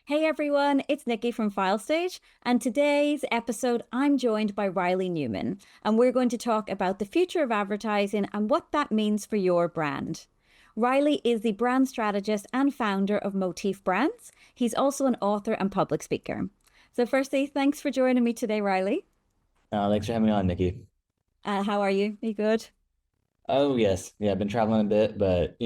Hey everyone, it's Nicki from Filestage, and today's episode I'm joined by Reilly Newman, and we're going to talk about the future of advertising and what that means for your brand. Reilly is the brand strategist and founder of Motif Brands. He's also an author and public speaker. So, firstly, thanks for joining me today, Reilly. Thanks for having me on, Nikki. How are you? Are you good? Oh, yes. Yeah, I've been traveling a bit, but,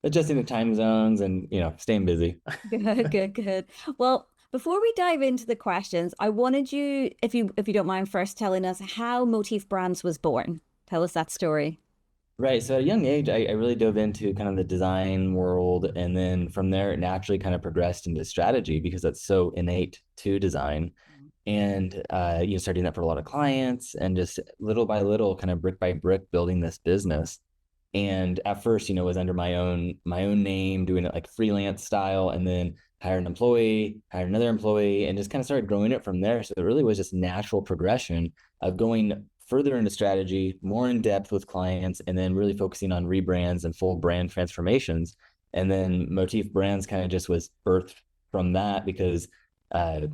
adjusting to time zones and, staying busy. Good, good, good. Well, before we dive into the questions, I wanted you, if you don't mind, first telling us how Motif Brands was born. Tell us that story. Right. So at a young age, I really dove into kind of the design world. And then from there, it naturally kind of progressed into strategy because that's so innate to design. And, started doing that for a lot of clients and just little by little, kind of brick by brick, building this business. And at first, it was under my own name, doing it like freelance style, and then hired an employee, hired another employee, and just kind of started growing it from there. So it really was just natural progression of going further into strategy, more in depth with clients, and then really focusing on rebrands and full brand transformations. And then Motif Brands kind of just was birthed from that because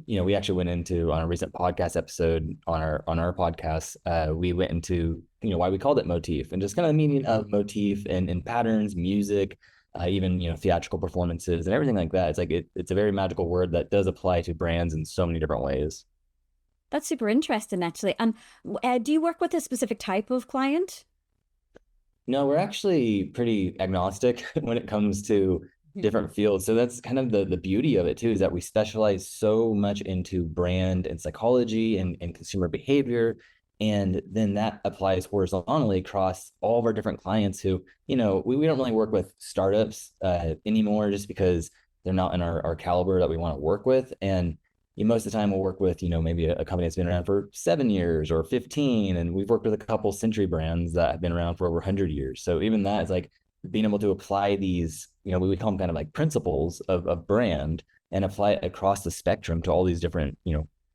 we actually went into on a recent podcast episode on our podcast. We went into why we called it motif and just kind of the meaning of motif and patterns, music, even theatrical performances and everything like that. It's like it's a very magical word that does apply to brands in so many different ways. That's super interesting, actually. And do you work with a specific type of client? No, we're actually pretty agnostic when it comes to different fields. So that's kind of the beauty of it too, is that we specialize so much into brand and psychology and consumer behavior. And then that applies horizontally across all of our different clients who, we don't really work with startups anymore just because they're not in our caliber that we want to work with. And most of the time we'll work with, maybe a company that's been around for 7 years or 15. And we've worked with a couple century brands that have been around for over 100 years. So even that is like being able to apply these, we call them kind of like principles of brand and apply it across the spectrum to all these different,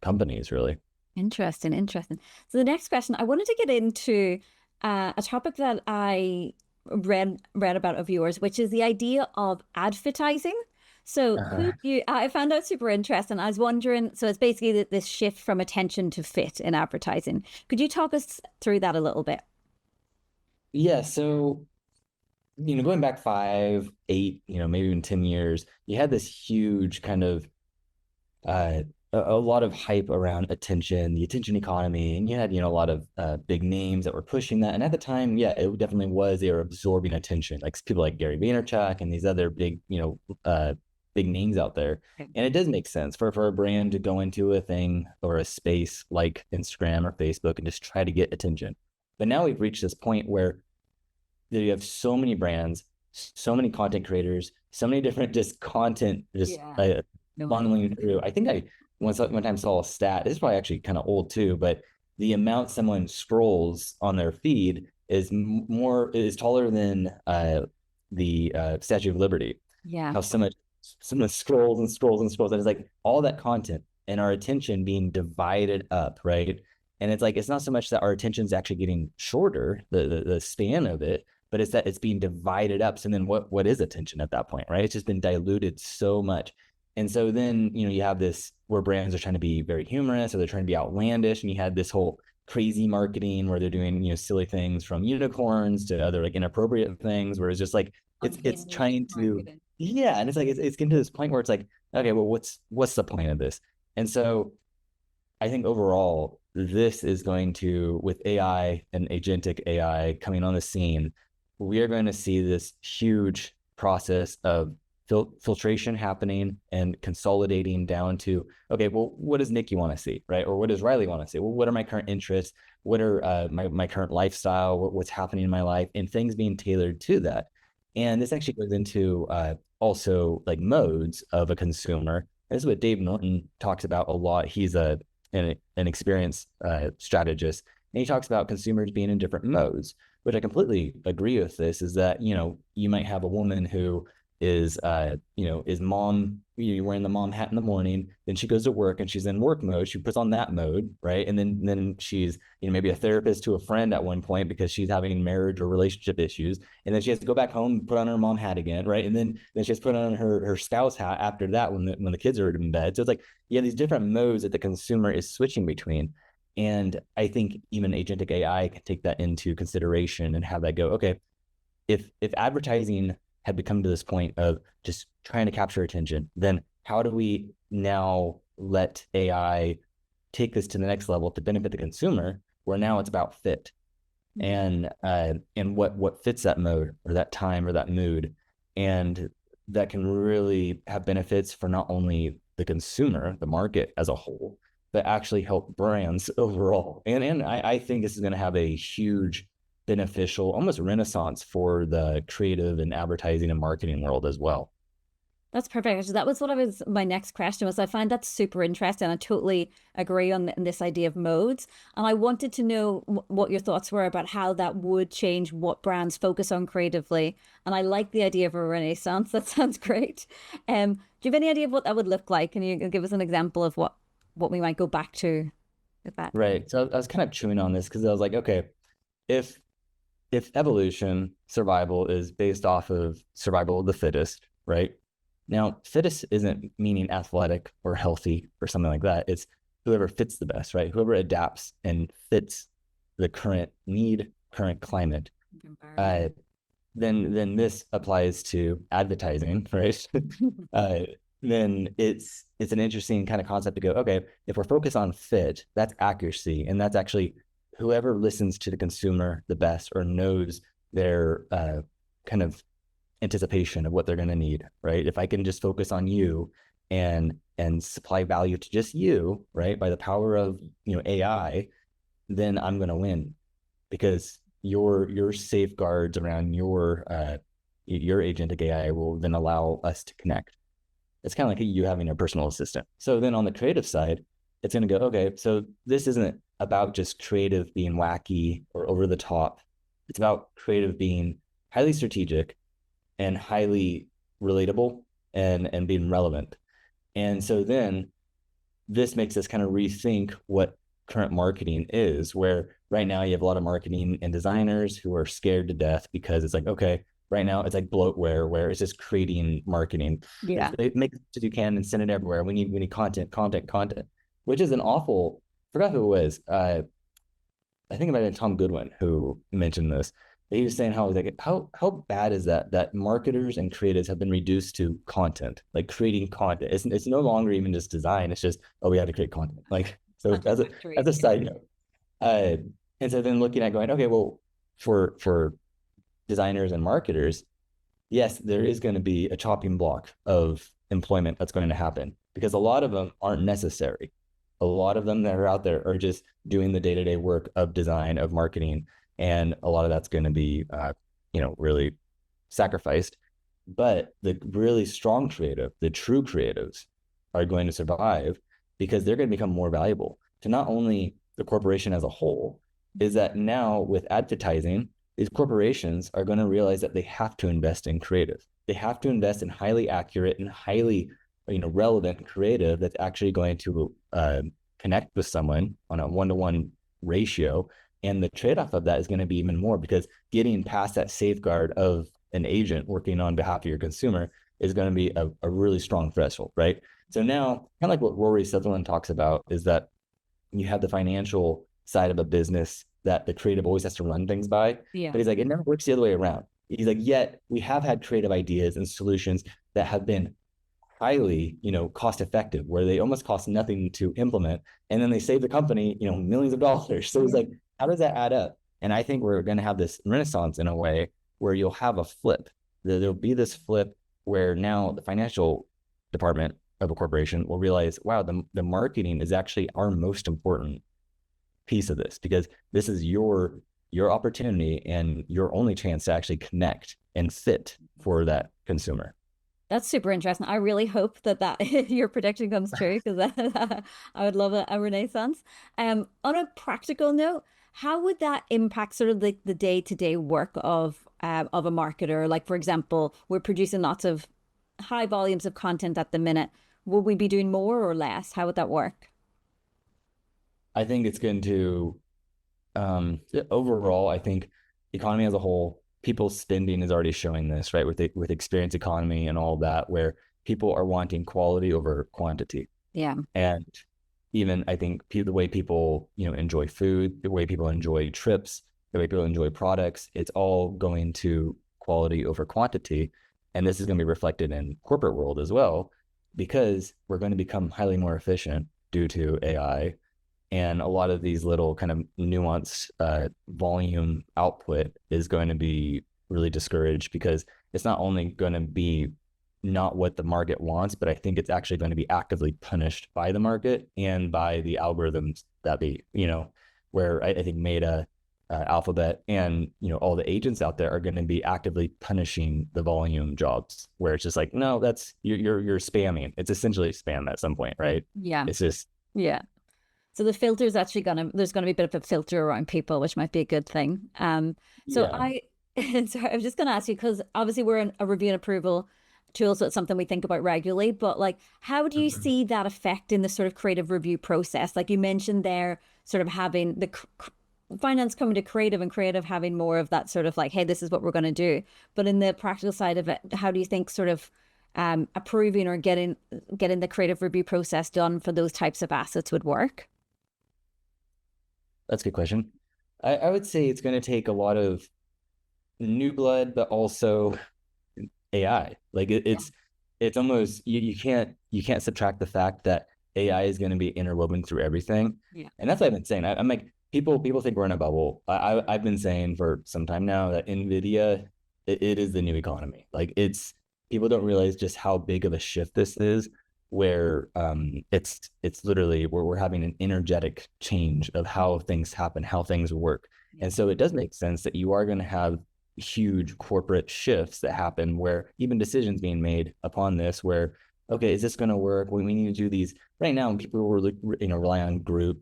companies really. Interesting, interesting. So the next question, I wanted to get into a topic that I read about of yours, which is the idea of advertising. So Uh-huh. I found that super interesting. I was wondering, so it's basically this shift from attention to fit in advertising. Could you talk us through that a little bit? Yeah. So, going back 5, 8, maybe even 10 years, you had this huge kind of a lot of hype around attention, the attention economy, and you had a lot of big names that were pushing that. And at the time, yeah, it definitely was. They were absorbing attention, like people like Gary Vaynerchuk and these other big big names out there. Okay. And it does make sense for a brand to go into a thing or a space like Instagram or Facebook and just try to get attention. But now we've reached this point where you have so many brands, so many content creators, so many different just content just Yeah. No, I know. funneling through. I think I one time saw a stat. This is probably actually kind of old too, but the amount someone scrolls on their feed is taller than the Statue of Liberty. Yeah. How someone scrolls and scrolls and scrolls, and it's like all that content and our attention being divided up, right? And it's like it's not so much that our attention is actually getting shorter, the span of it, but it's that it's being divided up. So then what is attention at that point, right? It's just been diluted so much. And so then, you have this where brands are trying to be very humorous or they're trying to be outlandish. And you had this whole crazy marketing where they're doing, silly things from unicorns to other like inappropriate things where it's just like it's Unhinged trying to, marketing. yeah. And it's like it's getting to this point where it's like, okay, well, what's the point of this? And so I think overall, this is going to, with AI and agentic AI coming on the scene, we are going to see this huge process of filtration happening and consolidating down to, okay, well, what does Nicki want to see, right? Or what does Reilly want to see? Well, what are my current interests? What are my current lifestyle? What's happening in my life? And things being tailored to that. And this actually goes into also like modes of a consumer. This is what Dave Norton talks about a lot. He's an experienced strategist, and he talks about consumers being in different modes, which I completely agree with. This is that you might have a woman who is is mom, you're wearing the mom hat in the morning, then she goes to work and she's in work mode, she puts on that mode, right? And then she's maybe a therapist to a friend at one point because she's having marriage or relationship issues, and then she has to go back home, put on her mom hat again, right? And then she has to put on her spouse hat after that when the kids are in bed. So it's like you have these different modes that the consumer is switching between. And I think even agentic AI can take that into consideration and have that go, okay, if advertising had become to this point of just trying to capture attention, then how do we now let AI take this to the next level to benefit the consumer, where now it's about fit and what fits that mode or that time or that mood, and that can really have benefits for not only the consumer, the market as a whole, but actually help brands overall. And I think this is going to have a huge beneficial, almost renaissance for the creative and advertising and marketing world as well. That's perfect. That was my next question was. I find that super interesting. I totally agree on this idea of modes. And I wanted to know what your thoughts were about how that would change what brands focus on creatively. And I like the idea of a renaissance. That sounds great. Do you have any idea of what that would look like? Can you give us an example of what we might go back to with that? Right. So I was kind of chewing on this because I was like, okay, if evolution survival is based off of survival of the fittest, right? Now, fittest isn't meaning athletic or healthy or something like that. It's whoever fits the best, right? Whoever adapts and fits the current need, current climate. Then this applies to advertising, right? Then it's an interesting kind of concept to go, okay, if we're focused on fit, that's accuracy, and that's actually whoever listens to the consumer the best or knows their kind of anticipation of what they're going to need, right? If I can just focus on you and supply value to just you, right, by the power of AI, then I'm going to win, because your safeguards around your agentic AI will then allow us to connect. It's kind of like you having a personal assistant. So then on the creative side, it's going to go, okay, so this isn't about just creative being wacky or over the top. It's about creative being highly strategic and highly relatable and being relevant. And so then this makes us kind of rethink what current marketing is, where right now you have a lot of marketing and designers who are scared to death because it's like, okay, right now it's like bloatware where it's just creating marketing. Yeah. Make it as you can and send it everywhere. We need content, which is an awful, I forgot who it was. I think about it, Tom Goodwin, who mentioned this. He was saying how bad is that marketers and creatives have been reduced to content, like creating content. It's no longer even just design. It's just, oh, we have to create content. Like, so as a side note. And so then looking at going, okay, well, for designers and marketers, yes, there is going to be a chopping block of employment that's going to happen, because a lot of them aren't necessary. A lot of them that are out there are just doing the day-to-day work of design, of marketing, and a lot of that's going to be, really sacrificed. But the really strong creative, the true creatives, are going to survive, because they're going to become more valuable to not only the corporation as a whole. Is that now with advertising, these corporations are going to realize that they have to invest in creative. They have to invest in highly accurate and highly relevant creative that's actually going to connect with someone on a one-to-one ratio. And the trade-off of that is going to be even more, because getting past that safeguard of an agent working on behalf of your consumer is going to be a really strong threshold, right? So now, kind of like what Rory Sutherland talks about, is that you have the financial side of a business that the creative always has to run things by. Yeah. But he's like, it never works the other way around. He's like, yet we have had creative ideas and solutions that have been highly, cost effective, where they almost cost nothing to implement, and then they save the company, millions of dollars. So it's like, how does that add up? And I think we're going to have this renaissance in a way where you'll have a flip. There'll be this flip where now the financial department of a corporation will realize, wow, the marketing is actually our most important piece of this, because this is your opportunity and your only chance to actually connect and fit for that consumer. That's super interesting. I really hope that your prediction comes true, because I would love a renaissance. On a practical note, how would that impact sort of the day-to-day work of of a marketer? Like, for example, we're producing lots of high volumes of content at the minute. Will we be doing more or less? How would that work? I think it's going to overall, I think economy as a whole, people's spending is already showing this, right? With experience economy and all that, where people are wanting quality over quantity. Yeah. And even I think the way people, enjoy food, the way people enjoy trips, the way people enjoy products, it's all going to quality over quantity. And this is going to be reflected in corporate world as well, because we're going to become highly more efficient due to AI, and a lot of these little kind of nuanced volume output is going to be really discouraged, because it's not only going to be not what the market wants, but I think it's actually going to be actively punished by the market and by the algorithms that where I think Meta, Alphabet, and all the agents out there are going to be actively punishing the volume jobs, where it's just like, no, that's you're spamming. It's essentially spam at some point, right? Yeah. It's just Yeah. So the filter's actually there's gonna be a bit of a filter around people, which might be a good thing. So yeah. I, sorry, I was just gonna ask you, because obviously we're in a review and approval tool, so it's something we think about regularly. But like, how do you see that affecting the sort of creative review process? Like you mentioned there, sort of having the finance coming to creative and creative having more of that sort of like, hey, this is what we're going to do. But in the practical side of it, how do you think sort of approving or getting the creative review process done for those types of assets would work? That's a good question. I would say it's going to take a lot of new blood, but also AI. Like it's almost you can't subtract the fact that AI is going to be interwoven through everything. Yeah. And that's what I've been saying. I'm like, people think we're in a bubble. I've been saying for some time now that Nvidia, it is the new economy. Like people don't realize just how big of a shift this is, where it's literally where we're having an energetic change of how things happen, how things work. And so it does make sense that you are going to have huge corporate shifts that happen, where even decisions being made upon this, where, okay, is this going to work? We need to do these right now. And people were, rely on group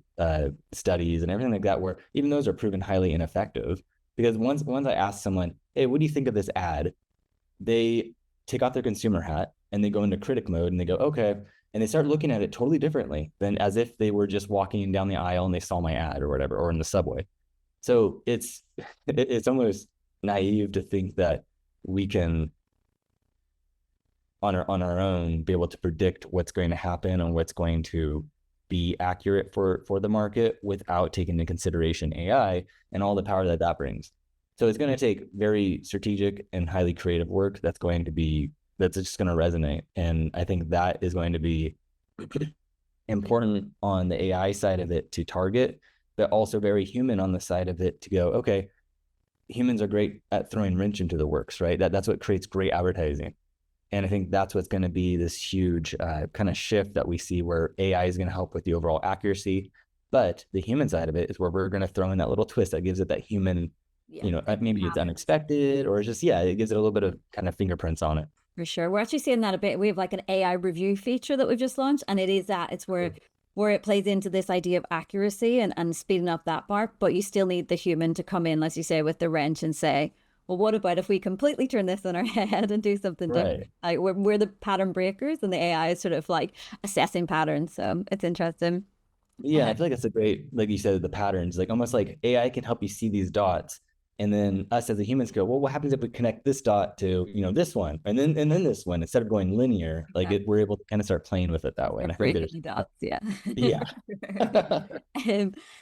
studies and everything like that, where even those are proven highly ineffective. Because once I ask someone, hey, what do you think of this ad? They take off their consumer hat and they go into critic mode and they go, okay. And they start looking at it totally differently than as if they were just walking down the aisle and they saw my ad or whatever, or in the subway. So it's almost naive to think that we can on our own be able to predict what's going to happen and what's going to be accurate for the market without taking into consideration AI and all the power that brings. So it's going to take very strategic and highly creative work that's just going to resonate. And I think that is going to be important on the AI side of it to target, but also very human on the side of it to go, okay, humans are great at throwing wrench into the works, right? That's what creates great advertising. And I think that's what's going to be this huge kind of shift that we see, where AI is going to help with the overall accuracy. But the human side of it is where we're going to throw in that little twist that gives it that human, maybe it's unexpected, or it's just, it gives it a little bit of kind of fingerprints on it. For sure. We're actually seeing that a bit. We have like an AI review feature that we've just launched, and it's where it plays into this idea of accuracy and speeding up that part, but you still need the human to come in, as you say, with the wrench and say, well, what about if we completely turn this on our head and do something different? Like we're the pattern breakers, and the AI is sort of like assessing patterns. So it's interesting. Yeah, I feel like that's a great, like you said, the patterns, like almost like AI can help you see these dots. And then us as the humans go, well, what happens if we connect this dot to, this one, and then this one, instead of going linear, like we're able to kind of start playing with it that way. And I think there's dots, yeah. Yeah.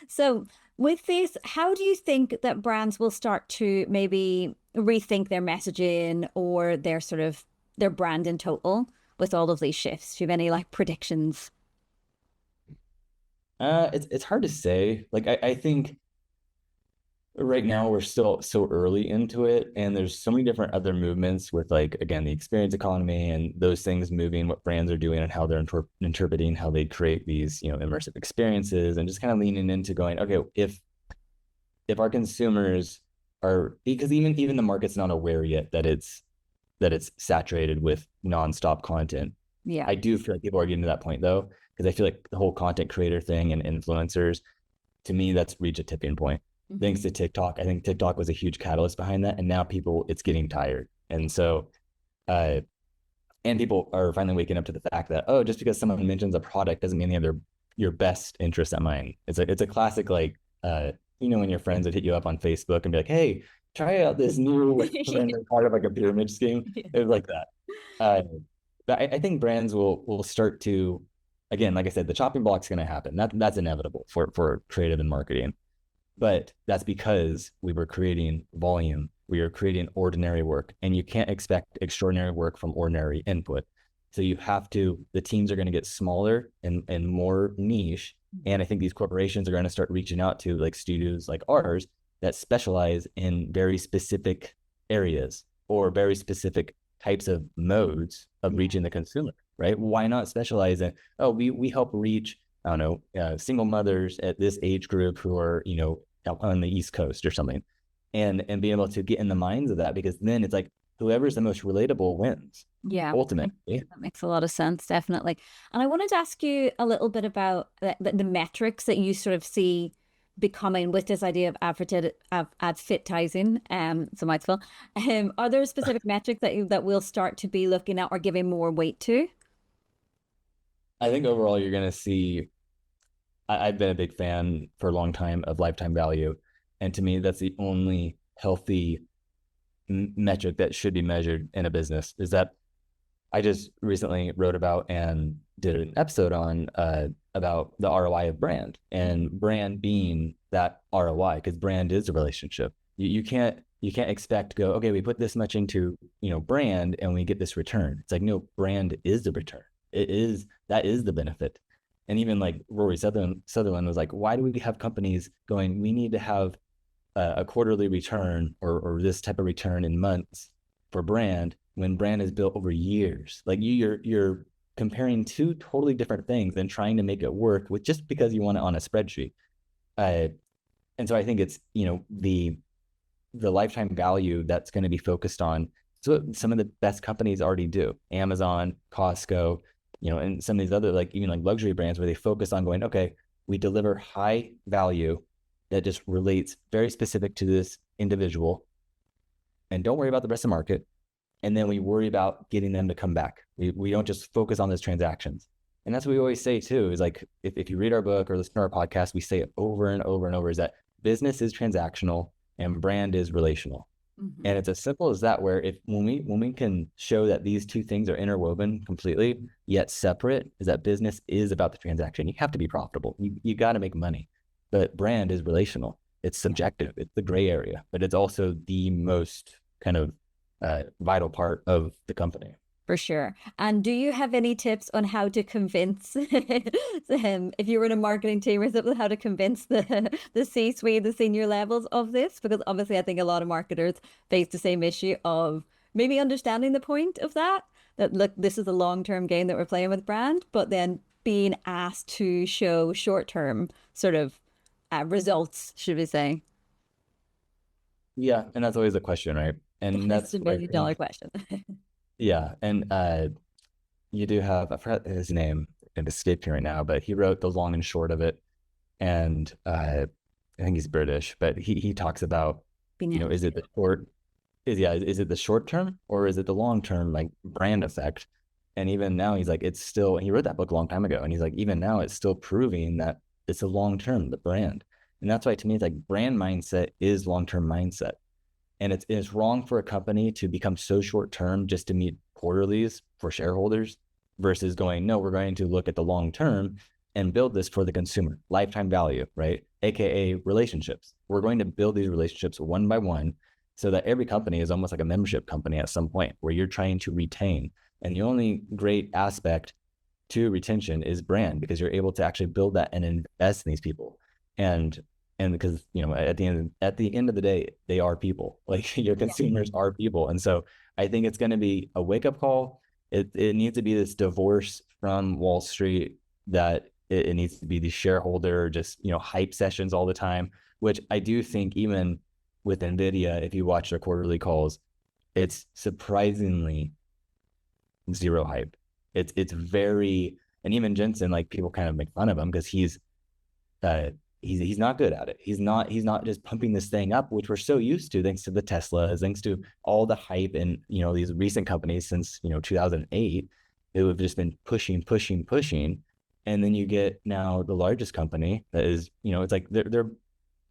So with this, how do you think that brands will start to maybe rethink their messaging or their sort of their brand in total with all of these shifts? Do you have any like predictions? It's hard to say. Like I think right now we're still so early into it, and there's so many different other movements with, like, again, the experience economy and those things moving, what brands are doing and how they're interpreting how they create these immersive experiences, and just kind of leaning into going, okay, if our consumers are, because even the market's not aware yet that it's saturated with nonstop content. I do feel like people are getting to that point, though, because I feel like the whole content creator thing and influencers, to me, that's reached a tipping point. thanks to TikTok. I think TikTok was a huge catalyst behind that. And now it's getting tired. And so, uh, and people are finally waking up to the fact that, oh, just because someone mentions a product doesn't mean they have your best interest at mind. It's a classic, like, when your friends would hit you up on Facebook and be like, hey, try out this new random part of like a pyramid scheme. Yeah. It was like that. Uh, but I think brands will start to, again, like I said, the chopping block's going to happen. That's inevitable for creative and marketing. But that's because we were creating volume. We are creating ordinary work, and you can't expect extraordinary work from ordinary input. So the teams are going to get smaller and more niche. And I think these corporations are going to start reaching out to like studios like ours that specialize in very specific areas or very specific types of modes of reaching the consumer, right? Why not specialize in, oh, we help reach, I don't know, single mothers at this age group who are, on the East Coast or something, and be able to get in the minds of that, because then it's like whoever's the most relatable wins. Yeah, Ultimately. that makes a lot of sense, definitely. And I wanted to ask you a little bit about the metrics that you sort of see becoming with this idea of advertising, so mouthful. Are there specific metrics that we'll start to be looking at or giving more weight to? I think overall you're going to see, I've been a big fan for a long time of lifetime value. And to me, that's the only healthy metric that should be measured in a business. Is that I just recently wrote about and did an episode on about the ROI of brand, and brand being that ROI, because brand is a relationship. You can't expect to go, okay, we put this much into brand and we get this return. It's like, no, brand is the return. That is the benefit. And even like Rory Sutherland was like, why do we have companies going, we need to have a quarterly return or this type of return in months for brand, when brand is built over years? Like you're comparing two totally different things and trying to make it work with just because you want it on a spreadsheet. And so I think it's, the lifetime value that's going to be focused on. So some of the best companies already do. Amazon, Costco, and some of these other, like even like luxury brands, where they focus on going, okay, we deliver high value that just relates very specific to this individual, and don't worry about the rest of the market. And then we worry about getting them to come back. We don't just focus on those transactions. And that's what we always say too, is like, if you read our book or listen to our podcast, we say it over and over and over, is that business is transactional and brand is relational. Mm-hmm. And it's as simple as that, where when we can show that these two things are interwoven completely, yet separate, is that business is about the transaction. You have to be profitable. You got to make money. But brand is relational. It's subjective. It's the gray area, but it's also the most kind of vital part of the company. For sure. And do you have any tips on how to convince if you were in a marketing team or something, how to convince the C-suite, the senior levels of this? Because obviously I think a lot of marketers face the same issue of maybe understanding the point of that look, this is a long-term game that we're playing with brand, but then being asked to show short-term sort of results, should we say? Yeah, and that's always a question, right? And That's that's a $1 million question. Yeah, and you do have, I forgot his name, it escaped me right now, but he wrote The Long and Short of It, and I think he's British, but he talks about, is it the short term or is it the long term, like brand effect? And even now he's like, he wrote that book a long time ago, and he's like, even now it's still proving that it's a long term, the brand. And that's why to me it's like brand mindset is long term mindset. And it's wrong for a company to become so short term just to meet quarterlies for shareholders, versus going, no, we're going to look at the long term and build this for the consumer, lifetime value, right? AKA relationships. We're going to build these relationships one by one, so that every company is almost like a membership company at some point, where you're trying to retain. And the only great aspect to retention is brand, because you're able to actually build that and invest in these people. And because at the end of the day, they are people. Like your consumers are people. And so I think it's going to be a wake-up call. It needs to be this divorce from Wall Street, that it needs to be the shareholder just hype sessions all the time, which I do think even with NVIDIA, if you watch their quarterly calls, it's surprisingly zero hype. It's very, and even Jensen, like people kind of make fun of him because he's he's not good at it. He's not just pumping this thing up, which we're so used to thanks to the Teslas, thanks to all the hype and these recent companies since 2008 who have just been pushing, pushing, pushing. And then you get now the largest company that is, it's like they're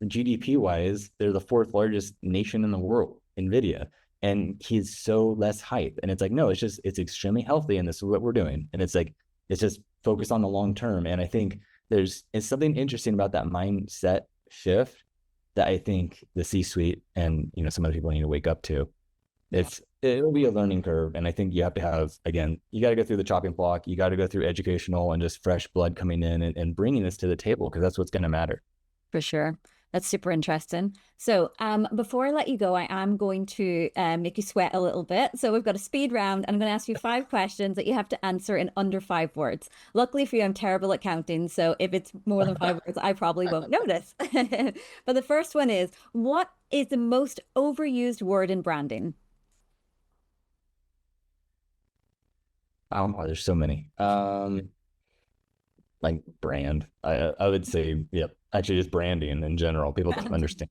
GDP wise, they're the fourth largest nation in the world, Nvidia. And he's so less hype. And it's like, no, it's extremely healthy. And this is what we're doing. And it's like, it's just focused on the long term. And I think it's something interesting about that mindset shift that I think the C-suite and some other people need to wake up to. It'll be a learning curve, and I think you have to have, again, you got to go through the chopping block, you got to go through educational and just fresh blood coming in and bringing this to the table, because that's what's going to matter. For sure. That's super interesting. So before I let you go, I am going to make you sweat a little bit. So we've got a speed round. I'm going to ask you 5 questions that you have to answer in under 5 words. Luckily for you, I'm terrible at counting. So if it's more than 5 words, I probably won't notice. But the first one is, what is the most overused word in branding? Oh, there's so many. Like brand. I would say, yep. Actually, just branding in general. People don't understand.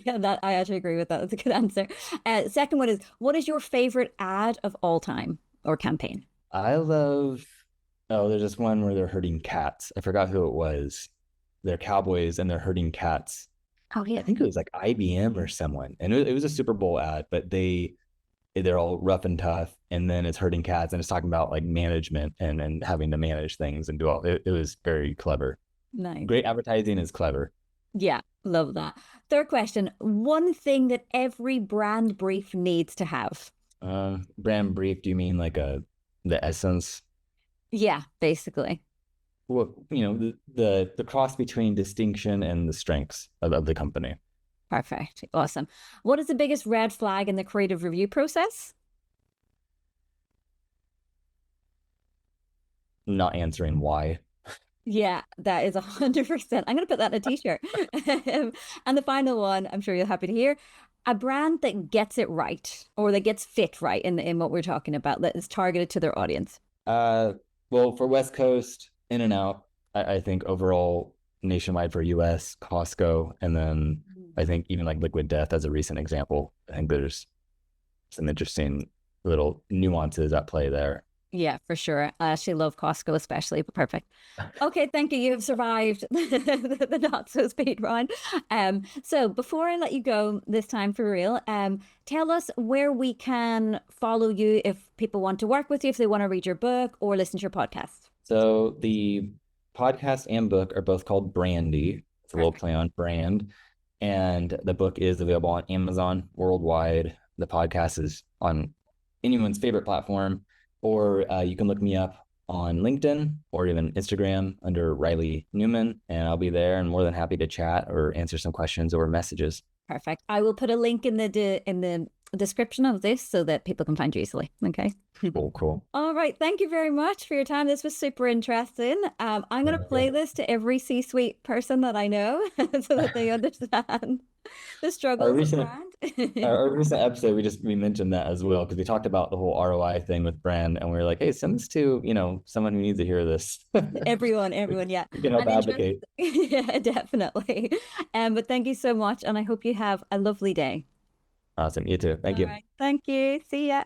Yeah, that I actually agree with that. That's a good answer. Second one is, what is your favorite ad of all time or campaign? I love. Oh, there's this one where they're herding cats. I forgot who it was. They're cowboys and they're herding cats. Oh I yeah. think it was like IBM or someone, and it was a Super Bowl ad, but they're all rough and tough, and then it's herding cats, and it's talking about like management and having to manage things and do all. It was very clever. Nice. Great advertising is clever. Yeah, love that. Third question, one thing that every brand brief needs to have. Brand brief, do you mean like the essence? Yeah, basically. Well, the cross between distinction and the strengths of the company. Perfect. Awesome. What is the biggest red flag in the creative review process? Not answering why. Yeah, that is 100%. I'm going to put that in a t-shirt. And the final one, I'm sure you're happy to hear, a brand that gets it right or that gets fit right in what we're talking about, that is targeted to their audience. Well, for West Coast, In and Out, I think overall nationwide for US, Costco, and then I think even like Liquid Death as a recent example. I think there's some interesting little nuances at play there. Yeah, for sure. I actually love Costco, especially, but perfect. Okay, thank you. You've survived the not so speed round. So before I let you go this time for real, tell us where we can follow you if people want to work with you, if they want to read your book or listen to your podcast. So the podcast and book are both called Brandy. It's a little play on brand. And the book is available on Amazon worldwide. The podcast is on anyone's favorite platform, or you can look me up on LinkedIn or even Instagram under Reilly Newman, and I'll be there and more than happy to chat or answer some questions or messages. Perfect. I will put a link in the description of this so that people can find you easily. Okay. Cool. All right. Thank you very much for your time. This was super interesting. I'm going to play this to every C-suite person that I know so that they understand the struggles of brand. Our recent episode, we mentioned that as well, because we talked about the whole ROI thing with brand, and we were like, hey, send this to someone who needs to hear this. Everyone, yeah. You can help advocate. Yeah, definitely. But thank you so much, and I hope you have a lovely day. Awesome. You too. Thank you. All right. Thank you. See ya.